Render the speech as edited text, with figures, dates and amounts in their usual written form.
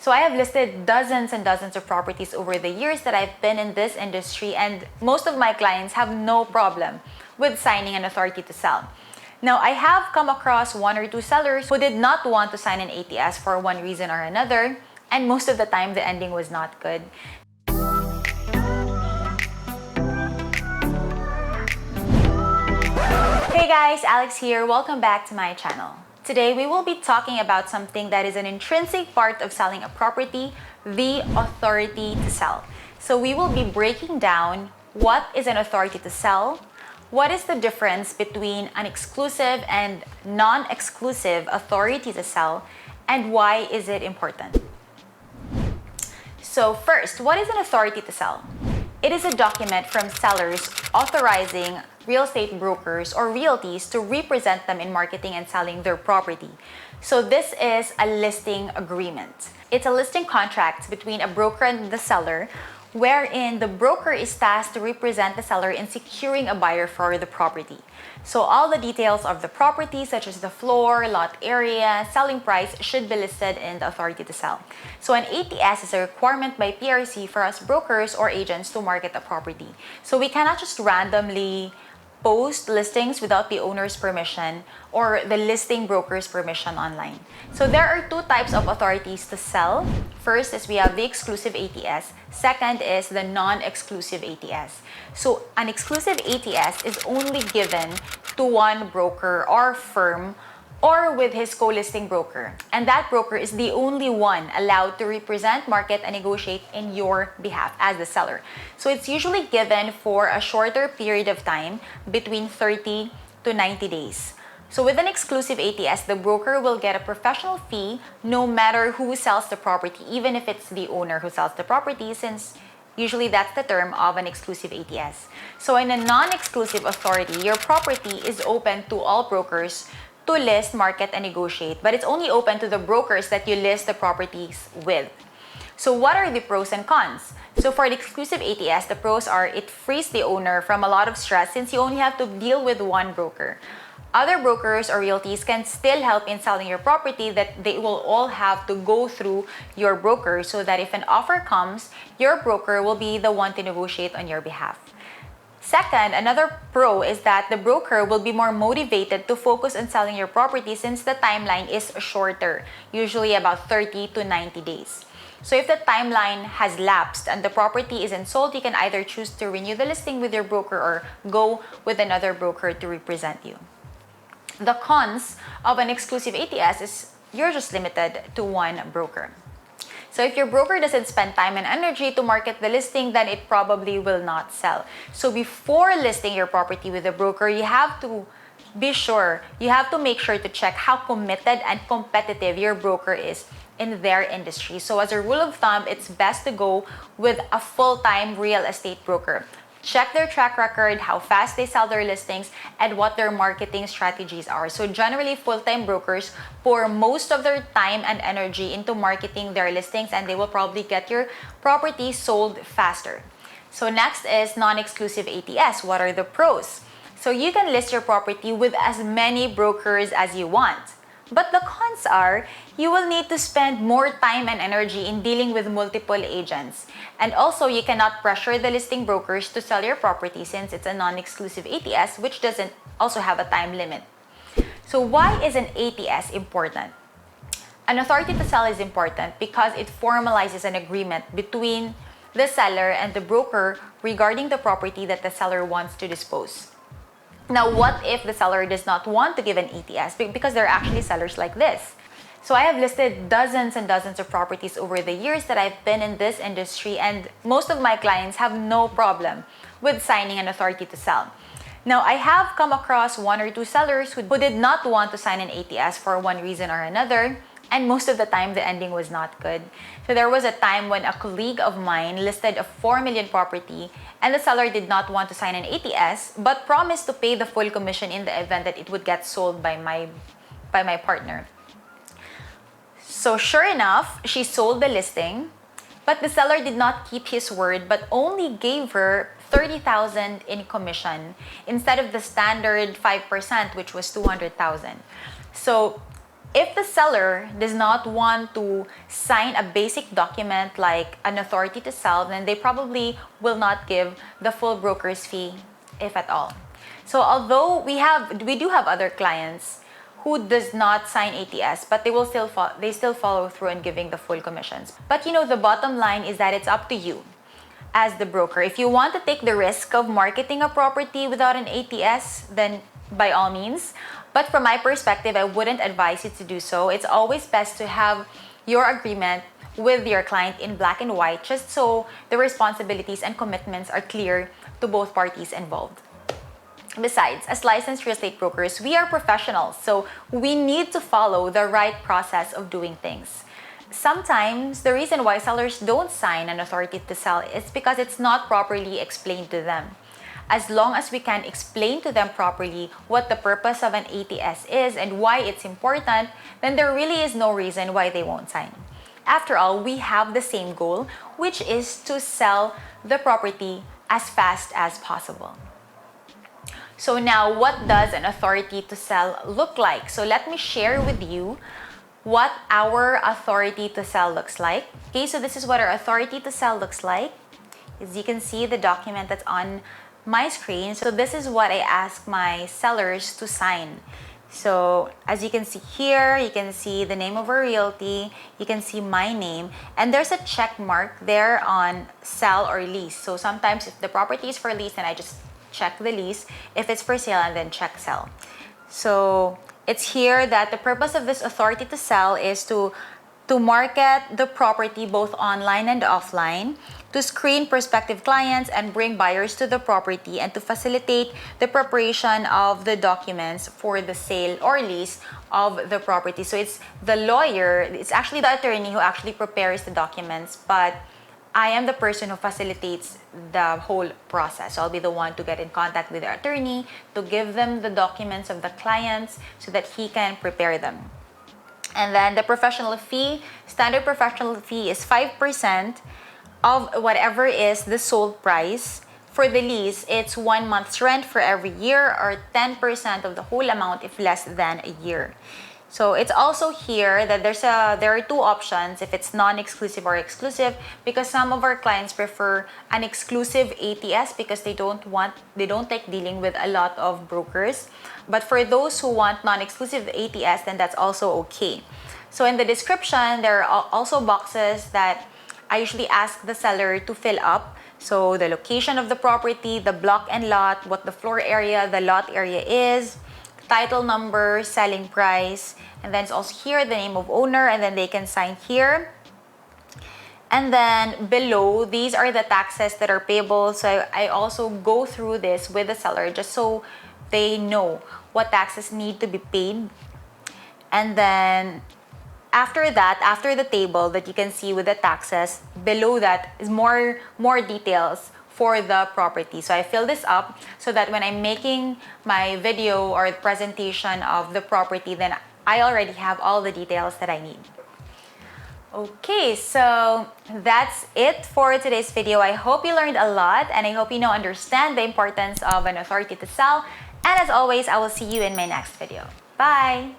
So I have listed dozens and dozens of properties over the years that I've been in this industry, and most of my clients have no problem with signing an authority to sell. Now, I have come across one or two sellers who did not want to sign an ATS for one reason or another, and most of the time the ending was not good. Hey guys, Alex here. Welcome back to my channel. Today we will be talking about something that is an intrinsic part of selling a property, the authority to sell. So we will be breaking down what is an authority to sell, what is the difference between an exclusive and non-exclusive authority to sell, and why is it important. So first, what is an authority to sell? It is a document from sellers authorizing real estate brokers or realties to represent them in marketing and selling their property. So this is a listing agreement. It's a listing contract between a broker and the seller, wherein the broker is tasked to represent the seller in securing a buyer for the property. So all the details of the property, such as the floor, lot area, selling price, should be listed in the authority to sell. So an ATS is a requirement by PRC for us brokers or agents to market a property. So we cannot just randomly post listings without the owner's permission or the listing broker's permission online. So there are two types of authorities to sell. First is we have the exclusive ATS. Second is the non-exclusive ATS. So an exclusive ATS is only given to one broker or firm or with his co-listing broker. And that broker is the only one allowed to represent, market, and negotiate in your behalf as the seller. So it's usually given for a shorter period of time, between 30 to 90 days. So with an exclusive ATS, the broker will get a professional fee no matter who sells the property, even if it's the owner who sells the property, since usually that's the term of an exclusive ATS. So in a non-exclusive authority, your property is open to all brokers to list, market, and negotiate, but it's only open to the brokers that you list the properties with. So what are the pros and cons? So for the exclusive ATS, the pros are it frees the owner from a lot of stress since you only have to deal with one broker. Other brokers or realties can still help in selling your property, that they will all have to go through your broker, so that if an offer comes, your broker will be the one to negotiate on your behalf. Second, another pro is that the broker will be more motivated to focus on selling your property since the timeline is shorter, usually about 30 to 90 days. So if the timeline has lapsed and the property isn't sold, you can either choose to renew the listing with your broker or go with another broker to represent you. The cons of an exclusive ATS is you're just limited to one broker. So if your broker doesn't spend time and energy to market the listing, then it probably will not sell. So before listing your property with a broker, you have to make sure to check how committed and competitive your broker is in their industry. So as a rule of thumb, it's best to go with a full-time real estate broker. Check their track record, how fast they sell their listings, and what their marketing strategies are. So generally, full-time brokers pour most of their time and energy into marketing their listings, and they will probably get your property sold faster. So next is non-exclusive ATS. What are the pros? So you can list your property with as many brokers as you want. But the cons are, you will need to spend more time and energy in dealing with multiple agents. And also, you cannot pressure the listing brokers to sell your property since it's a non-exclusive ATS, which doesn't also have a time limit. So why is an ATS important? An authority to sell is important because it formalizes an agreement between the seller and the broker regarding the property that the seller wants to dispose. Now, what if the seller does not want to give an ATS? Because there are actually sellers like this. So I have listed dozens and dozens of properties over the years that I've been in this industry, and most of my clients have no problem with signing an authority to sell. Now, I have come across one or two sellers who did not want to sign an ATS for one reason or another, and most of the time the ending was not good. So there was a time when a colleague of mine listed a 4 million property, and the seller did not want to sign an ATS but promised to pay the full commission in the event that it would get sold by my partner. So sure enough, she sold the listing, but the seller did not keep his word but only gave her 30,000 in commission instead of the standard 5%, which was 200,000. So If the seller does not want to sign a basic document like an authority to sell, then they probably will not give the full broker's fee, if at all. So although we do have other clients who does not sign ATS, but they still follow through in giving the full commissions. But the bottom line is that it's up to you as the broker. If you want to take the risk of marketing a property without an ATS, then by all means. But from my perspective, I wouldn't advise you to do so. It's always best to have your agreement with your client in black and white, just so the responsibilities and commitments are clear to both parties involved. Besides, as licensed real estate brokers, we are professionals, so we need to follow the right process of doing things. Sometimes, the reason why sellers don't sign an authority to sell is because it's not properly explained to them. As long as we can explain to them properly what the purpose of an ATS is and why it's important, then there really is no reason why they won't sign. After all, we have the same goal, which is to sell the property as fast as possible. So now, what does an authority to sell look like? So let me share with you what our authority to sell looks like. Okay, so this is what our authority to sell looks like. As you can see, the document that's on my screen. So this is what I ask my sellers to sign. So as you can see here, you can see the name of our realty, you can see my name, and there's a check mark there on sell or lease. So sometimes if the property is for lease, then I just check the lease. If it's for sale, and then check sell. So it's here that the purpose of this authority to sell is to market the property both online and offline, to screen prospective clients and bring buyers to the property, and to facilitate the preparation of the documents for the sale or lease of the property. So it's the lawyer, it's actually the attorney who actually prepares the documents, but I am the person who facilitates the whole process. So I'll be the one to get in contact with the attorney, to give them the documents of the clients so that he can prepare them. And then the professional fee, standard professional fee is 5% of whatever is the sold price. For the lease, it's 1 month's rent for every year, or 10% of the whole amount if less than a year. So it's also here that there are two options if it's non-exclusive or exclusive, because some of our clients prefer an exclusive ATS because they don't like dealing with a lot of brokers. But for those who want non-exclusive ATS, then that's also okay. So in the description, there are also boxes that I usually ask the seller to fill up. So the location of the property, the block and lot, what the floor area, the lot area is, title number, selling price, and then it's also here the name of owner, and then they can sign here. And then below, these are the taxes that are payable. So I also go through this with the seller just so they know what taxes need to be paid. And then after that, after the table that you can see with the taxes, below that is more details for the property. So I fill this up so that when I'm making my video or presentation of the property, then I already have all the details that I need. Okay, so that's it for today's video. I hope you learned a lot, and I hope you now understand the importance of an authority to sell. And as always, I will see you in my next video. Bye!